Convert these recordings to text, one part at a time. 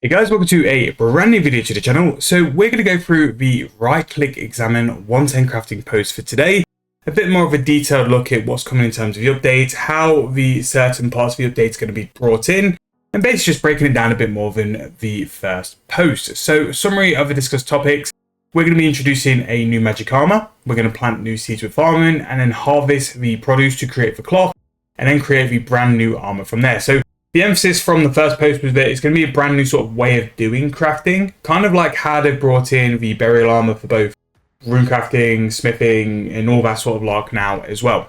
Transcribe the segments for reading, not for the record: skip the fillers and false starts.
Hey guys, welcome to a brand new video to the channel. So we're going to go through the right-click examine 110 crafting post for today. A bit more of a detailed look at what's coming in terms of the update, how the certain parts of the update is going to be brought in, and basically just breaking it down a bit more than the first post. So summary of the discussed topics, we're going to be introducing a new magic armor, we're going to plant new seeds with farming, and then harvest the produce to create the cloth, and then create the brand new armor from there. So the emphasis from the first post was that it's going to be a brand new sort of way of doing crafting, kind of like how they've brought in the burial armor for both rune crafting, smithing, and all that sort of lark now as well.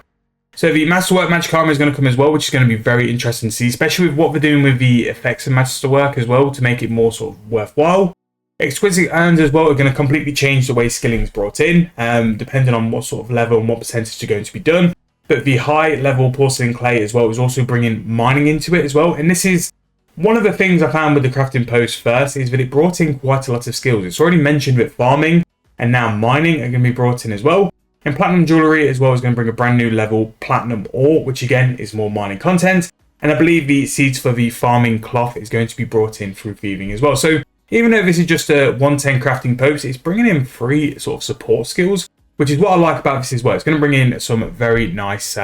So the masterwork magic armor is going to come as well, which is going to be very interesting to see, especially with what they're doing with the effects of masterwork as well to make it more sort of worthwhile. Exquisite urns as well are going to completely change the way skilling is brought in, depending on what sort of level and what percentage are going to be done. But the high level porcelain clay as well is also bringing mining into it as well. And this is one of the things I found with the crafting post first, is that it brought in quite a lot of skills. It's already mentioned that farming and now mining are going to be brought in as well. And platinum jewelry as well is going to bring a brand new level platinum ore, which again is more mining content. And I believe the seeds for the farming cloth is going to be brought in through thieving as well. So even though this is just a 110 crafting post, it's bringing in 3 sort of support skills, which is what I like about this as well. It's going to bring in some very nice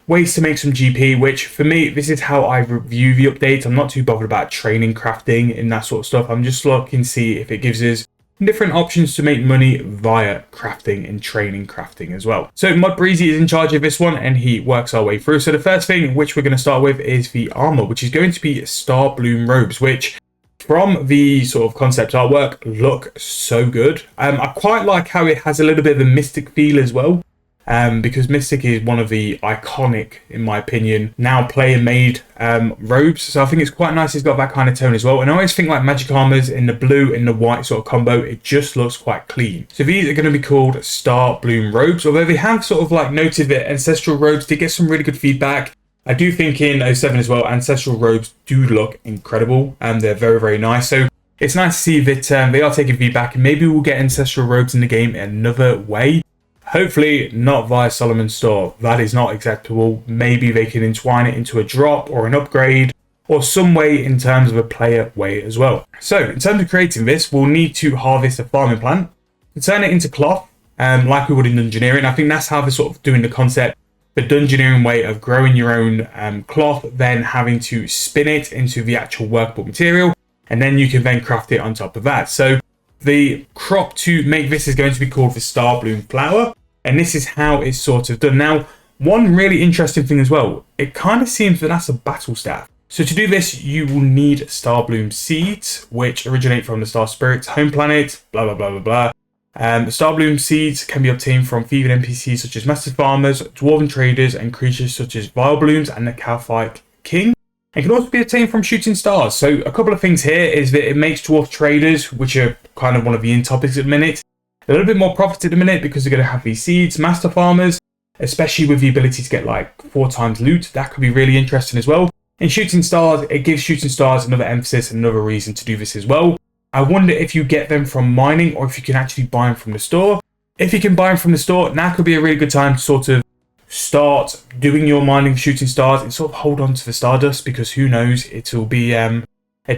ways to make some GP, which for me, this is how I review the update. I'm not too bothered about training crafting and that sort of stuff. I'm just looking to see if it gives us different options to make money via crafting and training crafting as well. So Mod Breezy is in charge of this one and he works our way through. So the first thing which we're going to start with is the armor, which is going to be Star Bloom robes, which from the sort of concept artwork look so good. I quite like how it has a little bit of a Mystic feel as well, because Mystic is one of the iconic, in my opinion, now player made robes. So I think it's quite nice it's got that kind of tone as well. And I always think like magic armors in the blue and the white sort of combo, it just looks quite clean. So these are going to be called Star Bloom robes, although they have sort of like noted that ancestral robes did get some really good feedback. I do think in 07 as well, ancestral robes do look incredible and they're very, very nice. So it's nice to see that they are taking feedback and maybe we'll get ancestral robes in the game another way. Hopefully not via Solomon's store. That is not acceptable. Maybe they can entwine it into a drop or an upgrade or some way in terms of a player way as well. So in terms of creating this, we'll need to harvest a farming plant and turn it into cloth like we would in Dungeoneering. I think that's how they're sort of doing the concept. The Dungeoneering way of growing your own cloth, then having to spin it into the actual workable material, and then you can then craft it on top of that. So the crop to make this is going to be called the Star Bloom flower, and this is how it's sort of done. Now, one really interesting thing as well, it kind of seems that that's a battle staff. So to do this, you will need Star Bloom seeds, which originate from the Star Spirit's home planet, blah, blah, blah, blah, blah. The Star Bloom seeds can be obtained from thieving NPCs such as Master Farmers, Dwarven Traders, and creatures such as Vile Blooms and the Calphite King. And can also be obtained from shooting stars. So a couple of things here is that it makes Dwarf Traders, which are kind of one of the in topics at the minute, a little bit more profit at the minute because they're going to have these seeds. Master Farmers, especially with the ability to get like 4 times loot, that could be really interesting as well. And shooting stars, it gives shooting stars another emphasis and another reason to do this as well. I wonder if you get them from mining or if you can actually buy them from the store. If you can buy them from the store, now could be a really good time to sort of start doing your mining shooting stars and sort of hold on to the stardust, because who knows, it will be a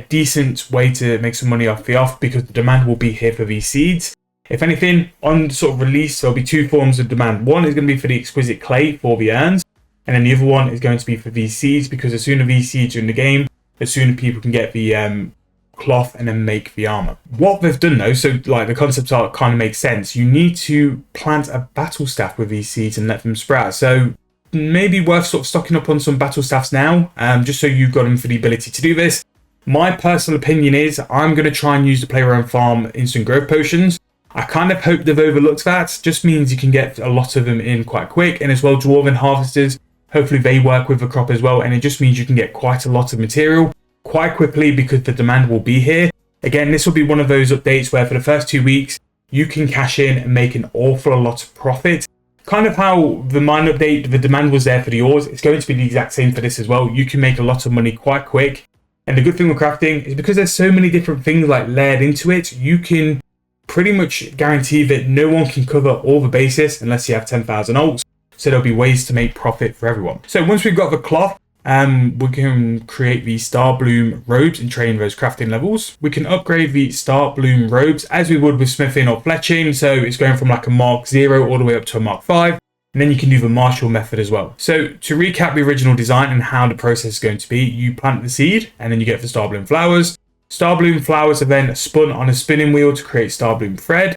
decent way to make some money off the off, because the demand will be here for these seeds. If anything, on sort of release, there'll be 2 forms of demand. One is going to be for the exquisite clay for the urns, and then the other one is going to be for these seeds, because as soon as these seeds are in the game, as soon as people can get the cloth and then make the armor. What they've done though, so like the concept art kind of makes sense, you need to plant a battle staff with these seeds and let them sprout. So maybe worth sort of stocking up on some battle staffs now, just so you've got them for the ability to do this. My personal opinion is I'm going to try and use the player own farm instant growth potions. I kind of hope they've overlooked that. Just means you can get a lot of them in quite quick, and as well Dwarven harvesters, hopefully they work with the crop as well, and it just means you can get quite a lot of material quite quickly because the demand will be here. Again, this will be one of those updates where for the first 2 weeks you can cash in and make an awful lot of profit. Kind of how the mine update, the demand was there for the ores, it's going to be the exact same for this as well. You can make a lot of money quite quick. And the good thing with crafting is because there's so many different things like layered into it, you can pretty much guarantee that no one can cover all the bases unless you have 10,000 alts. So there'll be ways to make profit for everyone. So once we've got the cloth, We can create the Star Bloom robes and train those crafting levels. We can upgrade the Star Bloom robes as we would with smithing or fletching. So it's going from like a Mark 0 all the way up to a Mark 5. And then you can do the Marshall method as well. So to recap the original design and how the process is going to be, you plant the seed and then you get the Star Bloom flowers. Star Bloom flowers are then spun on a spinning wheel to create Star Bloom thread.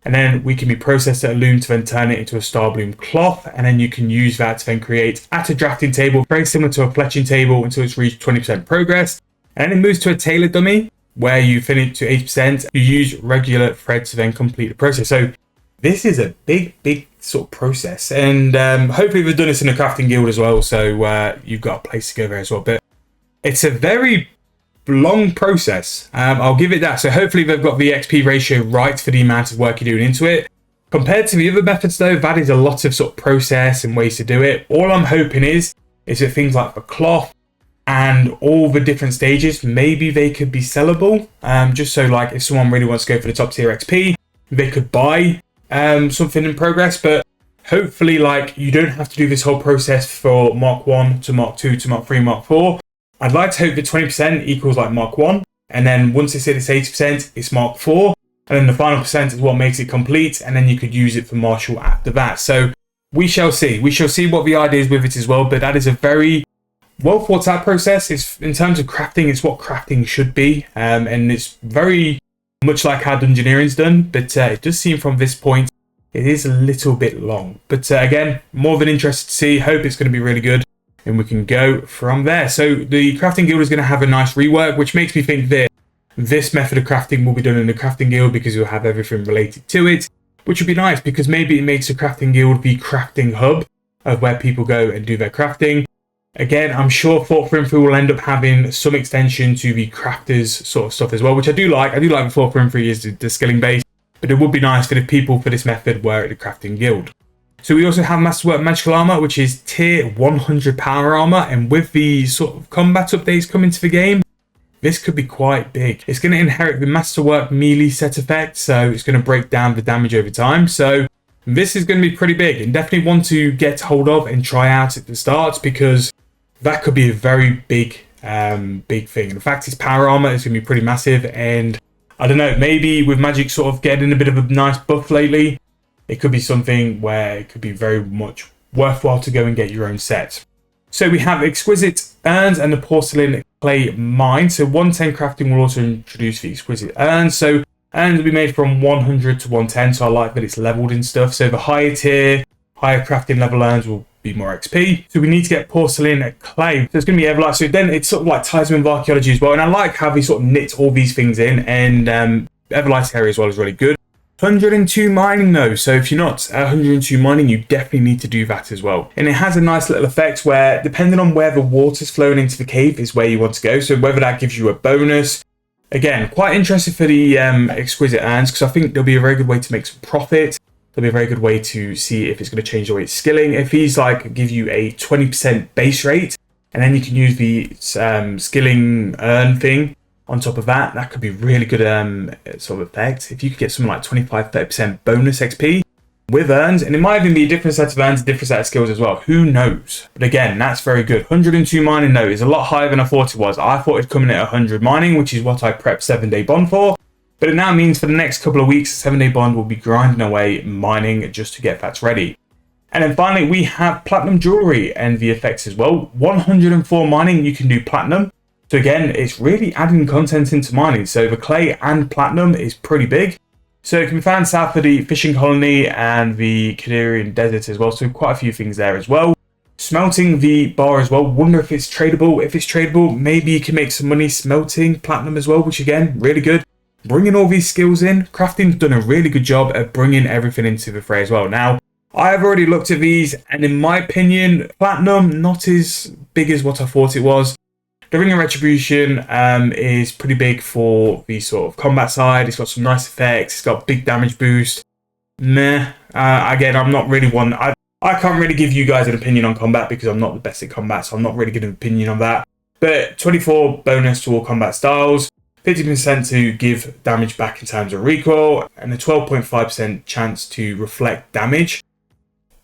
And then we can be processed at a loom to then turn it into a Star Bloom cloth. And then you can use that to then create at a drafting table, very similar to a fletching table until it's reached 20% progress. And then it moves to a tailor dummy where you finish to 80%. You use regular thread to then complete the process. So this is a big sort of process. And hopefully we've done this in a crafting guild as well. So you've got a place to go there as well. But it's a very long process. I'll give it that. So hopefully they've got the XP ratio right for the amount of work you're doing into it. Compared to the other methods though, that is a lot of sort of process and ways to do it. All I'm hoping is that things like the cloth and all the different stages, maybe they could be sellable. Just so like if someone really wants to go for the top tier XP, they could buy something in progress. But hopefully like you don't have to do this whole process for Mark 1 to Mark 2 to Mark 3, Mark 4. I'd like to hope that 20% equals like Mark 1, and then once it's hit its 80%, it's Mark 4, and then the final percent is what makes it complete, and then you could use it for Marshall after that. So we shall see. We shall see what the idea is with it as well, but that is a very well thought out process. It's in terms of crafting, it's what crafting should be, and it's very much like how Dungeoneering's done, but it does seem from this point, it is a little bit long. But again, more than interested to see. Hope it's going to be really good. And we can go from there. So the crafting guild is going to have a nice rework, which makes me think that this method of crafting will be done in the crafting guild because you'll have everything related to it, which would be nice because maybe it makes the crafting guild the crafting hub of where people go and do their crafting. Again, I'm sure Thought for Info will end up having some extension to the crafters sort of stuff as well, which I do like. I do like the Thought for Info is the skilling base, but it would be nice for the people for this method were at the crafting guild. So we also have Masterwork Magical Armor, which is tier 100 power armor. And with the sort of combat updates coming to the game, this could be quite big. It's going to inherit the Masterwork melee set effect. So it's going to break down the damage over time. So this is going to be pretty big and definitely one to get hold of and try out at the start because that could be a very big thing. In fact, its power armor is going to be pretty massive. And I don't know, maybe with Magic sort of getting a bit of a nice buff lately, it could be something where it could be very much worthwhile to go and get your own set. So we have Exquisite Urns and the Porcelain Clay Mine. So 110 crafting will also introduce the Exquisite Urns. So urns will be made from 100 to 110. So I like that it's leveled and stuff. So the higher tier, higher crafting level urns will be more XP. So we need to get Porcelain Clay. So it's going to be Everlight. So then it sort of like ties in with archaeology as well. And I like how they sort of knit all these things in. And Everlight's area as well is really good. 102 mining though, so if you're not at 102 mining, you definitely need to do that as well. And it has a nice little effect where, depending on where the water's flowing into the cave is where you want to go. So whether that gives you a bonus. Again, quite interested for the Exquisite Urns because I think there'll be a very good way to make some profit. There'll be a very good way to see if it's going to change the way it's skilling. If he's like give you a 20% base rate, and then you can use the skilling urn thing on top of that, that could be really good sort of effect. If you could get something like 25-30% bonus XP with urns, and it might even be a different set of urns, a different set of skills as well. Who knows? But again, that's very good. 102 mining though is a lot higher than I thought it was. I thought it'd come in at 100 mining, which is what I prepped 7-day bond for. But it now means for the next couple of weeks, 7-day bond will be grinding away mining just to get that ready. And then finally, we have platinum jewelry and the effects as well. 104 mining, you can do platinum. So again, it's really adding content into mining. So the clay and platinum is pretty big. So it can be found south of the fishing colony and the Kadirian desert as well. So quite a few things there as well. Smelting the bar as well. Wonder if it's tradable. If it's tradable, maybe you can make some money smelting platinum as well, which again, really good. Bringing all these skills in. Crafting's done a really good job at bringing everything into the fray as well. Now, I've already looked at these, and in my opinion, platinum not as big as what I thought it was. The Ring of Retribution is pretty big for the sort of combat side. It's got some nice effects. It's got big damage boost. Meh. Again, I'm not really one. I can't really give you guys an opinion on combat because I'm not the best at combat, so I'm not really giving an opinion on that. But 24 bonus to all combat styles, 50% to give damage back in terms of recoil, and a 12.5% chance to reflect damage.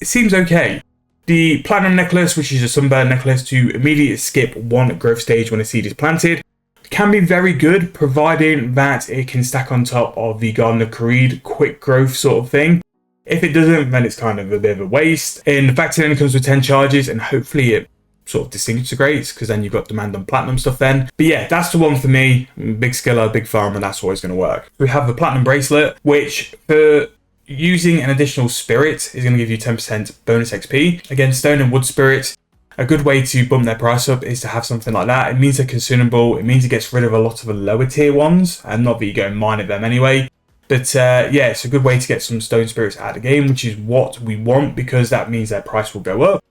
It seems okay. The platinum necklace, which is a sunburn necklace to immediately skip one growth stage when a seed is planted, can be very good, providing that it can stack on top of the Garden of Kareed quick growth sort of thing. If it doesn't, then it's kind of a bit of a waste. And the fact it only comes with 10 charges, and hopefully it sort of disintegrates, because then you've got demand on platinum stuff then. But yeah, that's the one for me. Big skiller, big farm, and that's always going to work. We have the platinum bracelet, which for using an additional spirit is going to give you 10% bonus XP. Again, stone and wood spirit, a good way to bump their price up is to have something like that. It means they're consumable. It means it gets rid of a lot of the lower tier ones, and not that you go and mine at them anyway. But yeah, it's a good way to get some stone spirits out of the game, which is what we want, because that means their price will go up.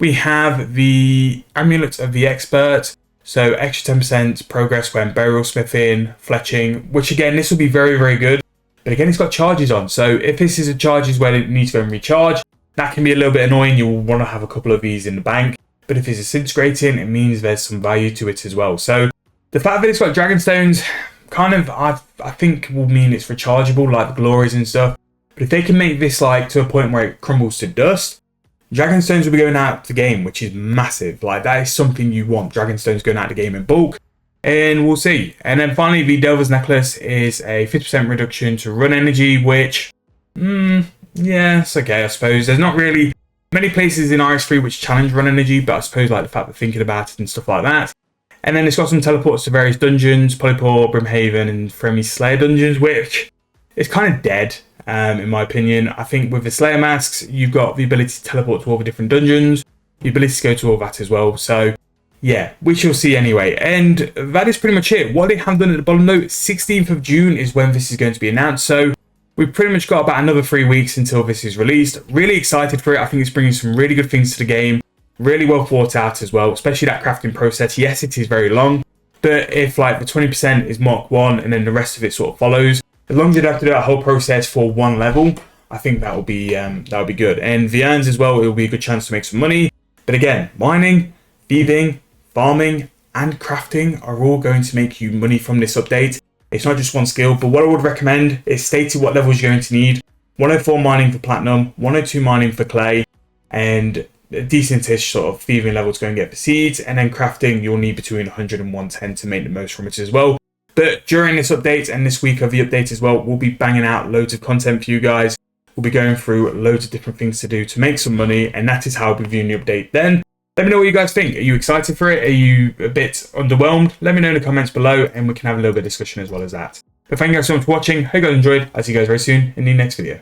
We have the amulet of the expert. So extra 10% progress when burial smithing, fletching, which again, this will be very, very good. But again, it's got charges on. So if this is a charges where it needs to go and recharge, that can be a little bit annoying. You'll want to have a couple of these in the bank. But if it's disintegrating, it means there's some value to it as well. So the fact that it's got dragonstones kind of, I think will mean it's rechargeable, like the glories and stuff. But if they can make this like to a point where it crumbles to dust, dragonstones will be going out the game, which is massive. Like that is something you want. Dragonstones going out the game in bulk. And we'll see. And then finally, the Delver's Necklace is a 50% reduction to run energy, which, yeah, it's okay, I suppose. There's not really many places in RS3 which challenge run energy, but I suppose like the fact that thinking about it and stuff like that. And then it's got some teleports to various dungeons, Polypore, Brimhaven, and Fremy Slayer dungeons, which is kind of dead, in my opinion. I think with the Slayer masks, you've got the ability to teleport to all the different dungeons, the ability to go to all that as well. So yeah, we shall see anyway. And that is pretty much it. What they have done at the bottom note, 16th of June is when this is going to be announced. So we've pretty much got about another 3 weeks until this is released. Really excited for it. I think it's bringing some really good things to the game. Really well thought out as well, especially that crafting process. Yes, it is very long, but if like the 20% is Mark 1 and then the rest of it sort of follows, as long as you don't have to do that whole process for one level, I think that will be good. And the earns as well, it will be a good chance to make some money. But again, mining, thieving, farming, and crafting are all going to make you money from this update. It's not just one skill, but what I would recommend is stating what levels you're going to need. 104 mining for platinum, 102 mining for clay, and a decentish sort of thieving level to go and get the seeds. And then crafting, you'll need between 100 and 110 to make the most from it as well. But during this update and this week of the update as well, we'll be banging out loads of content for you guys. We'll be going through loads of different things to do to make some money, and that is how I'll be viewing the update then. Let me know what you guys think. Are you excited for it? Are you a bit underwhelmed? Let me know in the comments below, and we can have a little bit of discussion as well as that. But thank you guys so much for watching. Hope you guys enjoyed. I'll see you guys very soon in the next video.